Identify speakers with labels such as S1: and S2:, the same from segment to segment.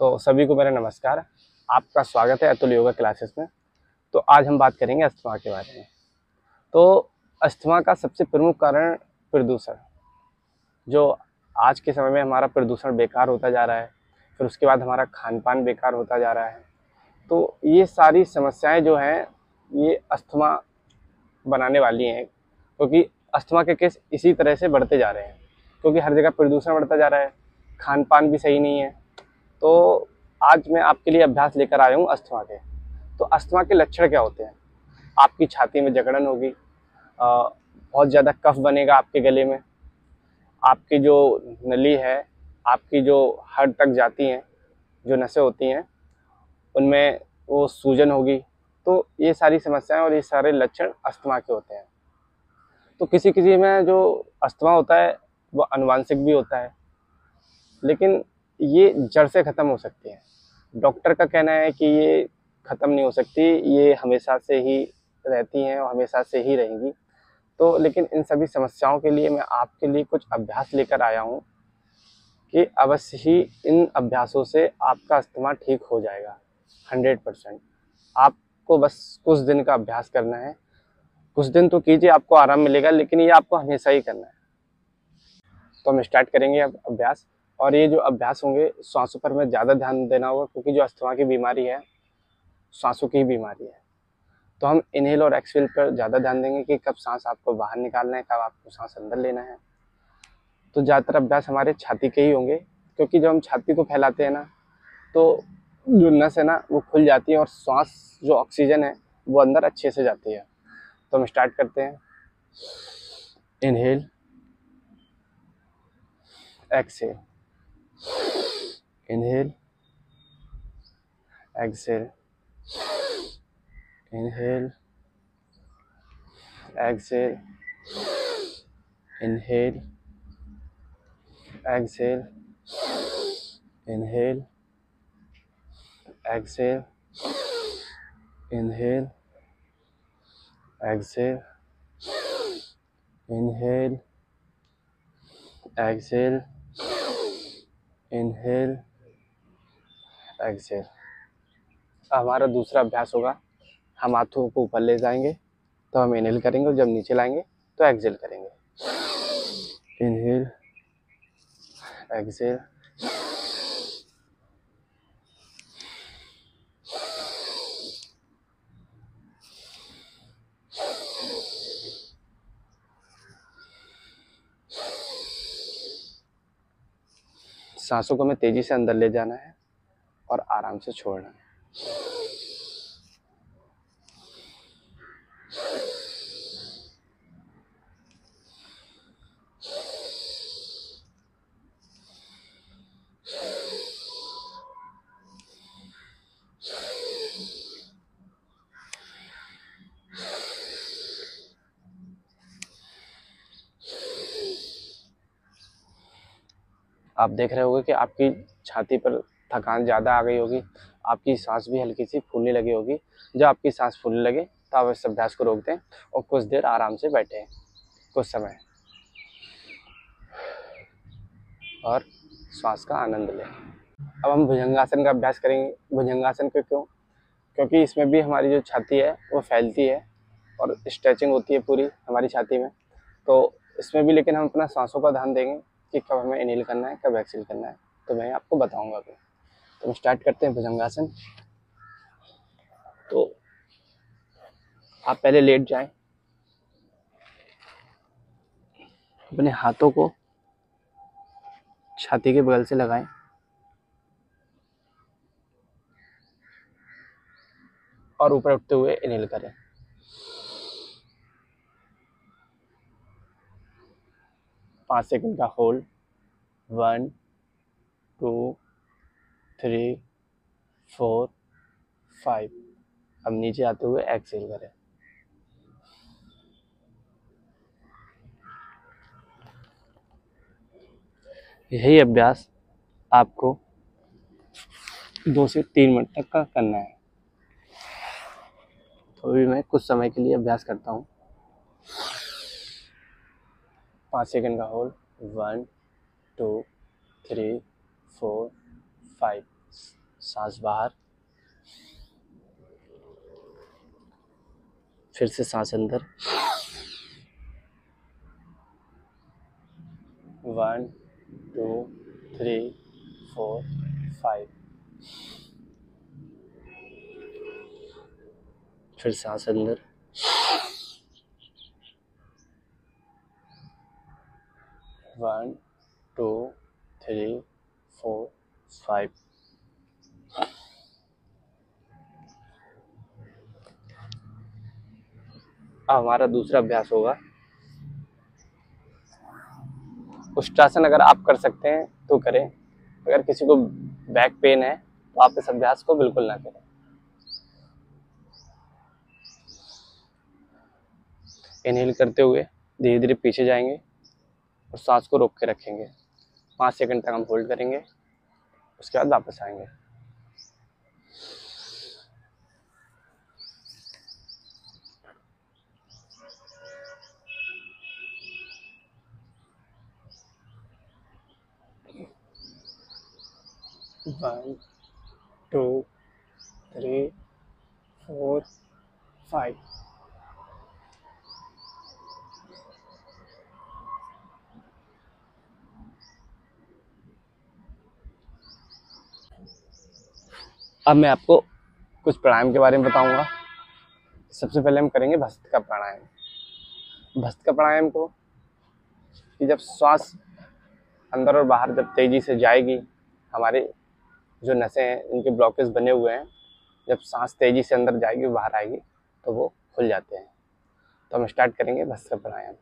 S1: तो सभी को मेरा नमस्कार। आपका स्वागत है अतुल योगा क्लासेस में। तो आज हम बात करेंगे अस्थमा के बारे में। तो अस्थमा का सबसे प्रमुख कारण प्रदूषण, जो आज के समय में हमारा प्रदूषण बेकार होता जा रहा है, फिर उसके बाद हमारा खान पान बेकार होता जा रहा है। तो ये सारी समस्याएं जो हैं ये अस्थमा बनाने वाली हैं, क्योंकि अस्थमा के केस इसी तरह से बढ़ते जा रहे हैं, क्योंकि हर जगह प्रदूषण बढ़ता जा रहा है, खान पान भी सही नहीं है। तो आज मैं आपके लिए अभ्यास लेकर आया हूँ अस्थमा के। तो अस्थमा के लक्षण क्या होते हैं? आपकी छाती में जकड़न होगी, बहुत ज़्यादा कफ बनेगा आपके गले में, आपकी जो नली है, आपकी जो हड्ड तक जाती हैं, जो नसें होती हैं, उनमें वो सूजन होगी। तो ये सारी समस्याएं और ये सारे लक्षण अस्थमा के होते हैं। तो किसी किसी में जो अस्थमा होता है वो आनुवांशिक भी होता है, लेकिन ये जड़ से ख़त्म हो सकती है। डॉक्टर का कहना है कि ये ख़त्म नहीं हो सकती, ये हमेशा से ही रहती हैं और हमेशा से ही रहेंगी। तो लेकिन इन सभी समस्याओं के लिए मैं आपके लिए कुछ अभ्यास लेकर आया हूँ कि अवश्य ही इन अभ्यासों से आपका अस्थमा ठीक हो जाएगा 100%। आपको बस कुछ दिन का अभ्यास करना है। कुछ दिन तो कीजिए, आपको आराम मिलेगा, लेकिन ये आपको हमेशा ही करना है। तो हम स्टार्ट करेंगे अब अभ्यास। और ये जो अभ्यास होंगे, सांसों पर हमें ज़्यादा ध्यान देना होगा, क्योंकि जो अस्थमा की बीमारी है सांसों की ही बीमारी है। तो हम इनहेल और एक्सहेल पर ज़्यादा ध्यान देंगे कि कब सांस आपको बाहर निकालना है, कब आपको सांस अंदर लेना है। तो ज़्यादातर अभ्यास हमारे छाती के ही होंगे, क्योंकि जब हम छाती को फैलाते हैं ना, तो जो नस है ना वो खुल जाती है और सांस जो ऑक्सीजन है वो अंदर अच्छे से जाती है। तो हम स्टार्ट करते हैं। Inhale, exhale, inhale, exhale, inhale, exhale, inhale, exhale, inhale, exhale, inhale, exhale, inhale, exhale, inhale, exhale. हमारा दूसरा अभ्यास होगा, हम हाथों को ऊपर ले जाएंगे तो हम इनहेल करेंगे, और जब नीचे लाएंगे तो एक्सहेल करेंगे। इनहेल, एक्सहेल, सांसों को हमें तेजी से अंदर ले जाना है और आराम से छोड़ना है। आप देख रहे होंगे कि आपकी छाती पर थकान ज़्यादा आ गई होगी, आपकी सांस भी हल्की सी फूलने लगी होगी। जब आपकी सांस फूलने लगे तो आप इस अभ्यास को रोक दें और कुछ देर आराम से बैठें, कुछ समय, और श्वास का आनंद लें। अब हम भुजंगासन का अभ्यास करेंगे। भुजंगासन क्यों? क्योंकि इसमें भी हमारी जो छाती है वो फैलती है और स्ट्रेचिंग होती है पूरी हमारी छाती में। तो इसमें भी लेकिन हम अपना सांसों का ध्यान देंगे कि कब हमें इनहेल करना है, कब एक्सहेल करना है, तो मैं आपको बताऊंगा अभी। तो हम स्टार्ट करते हैं भुजंगासन। तो आप पहले लेट जाएं, अपने हाथों को छाती के बगल से लगाएं और ऊपर उठते हुए इनहेल करें। 5 सेकंड का होल्ड, 1 2 3 4 5। अब नीचे आते हुए एक्सहेल करें। यही अभ्यास आपको 2 से 3 मिनट तक का करना है। तो अभी मैं कुछ समय के लिए अभ्यास करता हूँ। 5 सेकंड का होल्ड, 1 2 3 4 5। सांस बाहर, फिर से सांस अंदर। 1 2 3 4 5। फिर सांस अंदर, 1 2 3 4 5। अब हमारा दूसरा अभ्यास होगा उष्ट्रासन। अगर आप कर सकते हैं तो करें, अगर किसी को बैक पेन है तो आप इस अभ्यास को बिल्कुल ना करें। इनहेल करते हुए धीरे धीरे पीछे जाएंगे और सांस को रोक के रखेंगे। 5 सेकंड तक हम होल्ड करेंगे, उसके बाद वापस आएंगे। वन 2 3 4 5। अब मैं आपको कुछ प्राणायाम के बारे में बताऊंगा। सबसे पहले हम करेंगे भस्त्रिका प्राणायाम। भस्त्रिका प्राणायाम को कि जब श्वास अंदर और बाहर जब तेजी से जाएगी, हमारे जो नसें हैं इनके ब्लॉकेज बने हुए हैं, जब सांस तेजी से अंदर जाएगी बाहर आएगी तो वो खुल जाते हैं। तो हम स्टार्ट करेंगे भस्त्रिका प्राणायाम।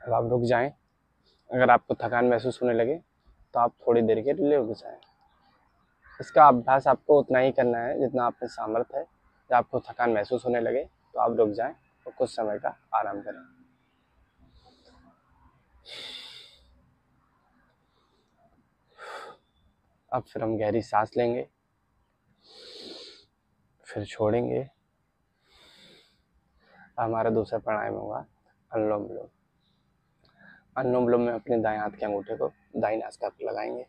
S1: अब आप रुक जाएं। अगर आपको थकान महसूस होने लगे तो आप थोड़ी देर के लिए रुक जाएं। इसका अभ्यास आपको उतना ही करना है जितना आप में सामर्थ्य है। जब आपको थकान महसूस होने लगे तो आप रुक जाएं और कुछ समय का आराम करें। अब फिर हम गहरी सांस लेंगे, फिर छोड़ेंगे। हमारा दूसरा प्राणायाम होगा अनुलोम विलोम। अनुलोम विलोम में अपने दाएं हाथ के अंगूठे को दाईं नासिका पर लगाएंगे,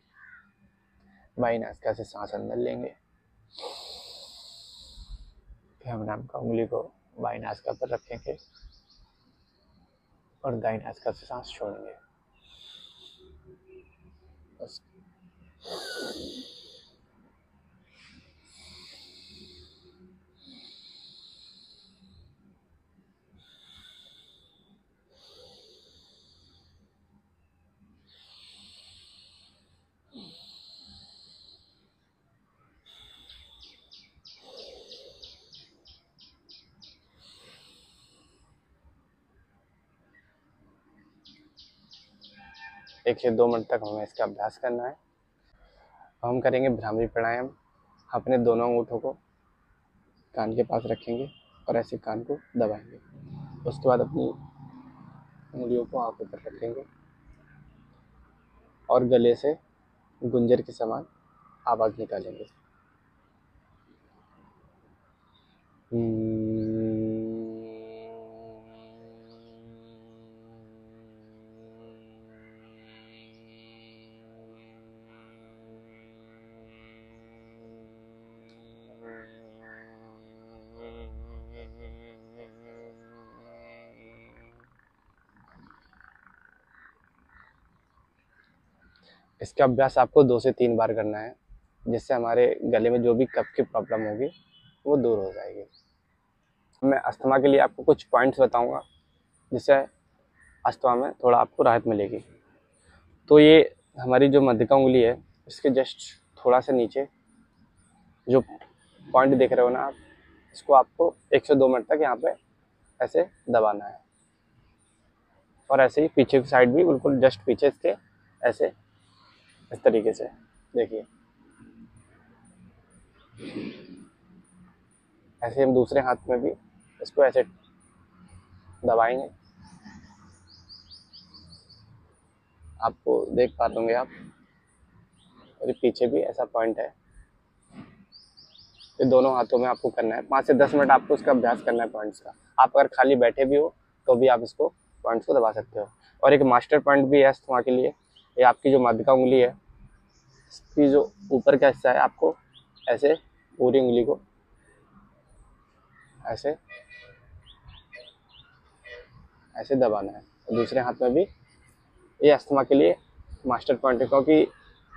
S1: बाईं नासिका से सांस अंदर लेंगे, फिर हम नाम का उंगली को बाईं नासिका पर रखेंगे और दाईं नासिका से सांस छोड़ेंगे। बस। एक से 2 मिनट तक हमें इसका अभ्यास करना है। अब हम करेंगे भ्रामरी प्राणायाम। अपने दोनों अंगूठों को कान के पास रखेंगे और ऐसे कान को दबाएंगे। उसके बाद अपनी उंगलियों को आंखों पर रखेंगे और गले से गुंजर के समान आवाज निकालेंगे। इसका अभ्यास आपको 2 से 3 बार करना है, जिससे हमारे गले में जो भी कफ की प्रॉब्लम होगी वो दूर हो जाएगी। मैं अस्थमा के लिए आपको कुछ पॉइंट्स बताऊंगा जिससे अस्थमा में थोड़ा आपको राहत मिलेगी। तो ये हमारी जो मध्यका उंगली है, इसके जस्ट थोड़ा सा नीचे जो पॉइंट देख रहे हो ना आप, इसको आपको 1 से 2 मिनट तक यहाँ पे ऐसे दबाना है। और ऐसे ही पीछे की साइड भी बिल्कुल जस्ट पीछे इसके ऐसे इस तरीके से देखिए। ऐसे हम दूसरे हाथ में भी इसको ऐसे दबाएंगे। आपको देख पाते होंगे आप, और पीछे भी ऐसा पॉइंट है। ये दोनों हाथों में आपको करना है। 5 से 10 मिनट आपको इसका अभ्यास करना है पॉइंट्स का। आप अगर खाली बैठे भी हो तो भी आप इसको पॉइंट्स को दबा सकते हो। और एक मास्टर पॉइंट भी है अस्थमा के लिए, ये आपकी जो मध्यका उंगली है, इसकी जो ऊपर का हिस्सा है, आपको ऐसे पूरी उंगली को ऐसे ऐसे दबाना है। और दूसरे हाथ में भी ये अस्थमा के लिए मास्टर पॉइंट है, क्योंकि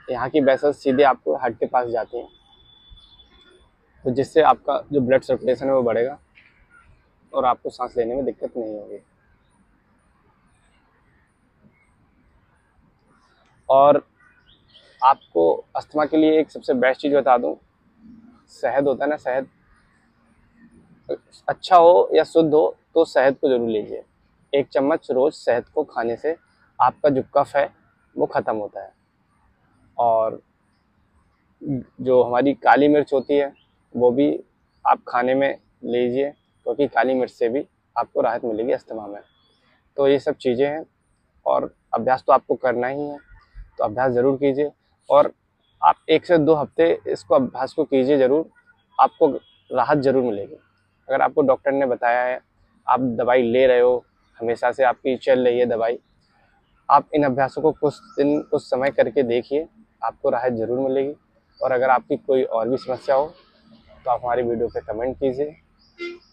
S1: यहाँ की वेसल्स सीधे आपको हार्ट के पास जाती हैं, तो जिससे आपका जो ब्लड सर्कुलेशन है वो बढ़ेगा और आपको सांस लेने में दिक्कत नहीं होगी। और आपको अस्थमा के लिए एक सबसे बेस्ट चीज़ बता दूं, शहद होता है ना, शहद अच्छा हो या शुद्ध हो तो शहद को जरूर लीजिए। 1 चम्मच रोज शहद को खाने से आपका जो कफ है वो ख़त्म होता है। और जो हमारी काली मिर्च होती है वो भी आप खाने में लीजिए, क्योंकि काली मिर्च से भी आपको राहत मिलेगी अस्थमा में। तो ये सब चीज़ें हैं, और अभ्यास तो आपको करना ही है, तो अभ्यास ज़रूर कीजिए। और आप 1 से 2 हफ्ते इसको अभ्यास को कीजिए ज़रूर, आपको राहत ज़रूर मिलेगी। अगर आपको डॉक्टर ने बताया है, आप दवाई ले रहे हो, हमेशा से आपकी चल रही है दवाई, आप इन अभ्यासों को कुछ दिन कुछ समय करके देखिए, आपको राहत ज़रूर मिलेगी। और अगर आपकी कोई और भी समस्या हो तो आप हमारी वीडियो पे कमेंट कीजिए।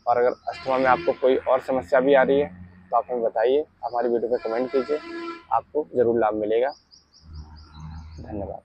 S1: और अगर अस्थमा में आपको कोई और समस्या भी आ रही है तो आप हमें बताइए, हमारी वीडियो पे कमेंट कीजिए, आपको ज़रूर लाभ मिलेगा। धन्यवाद।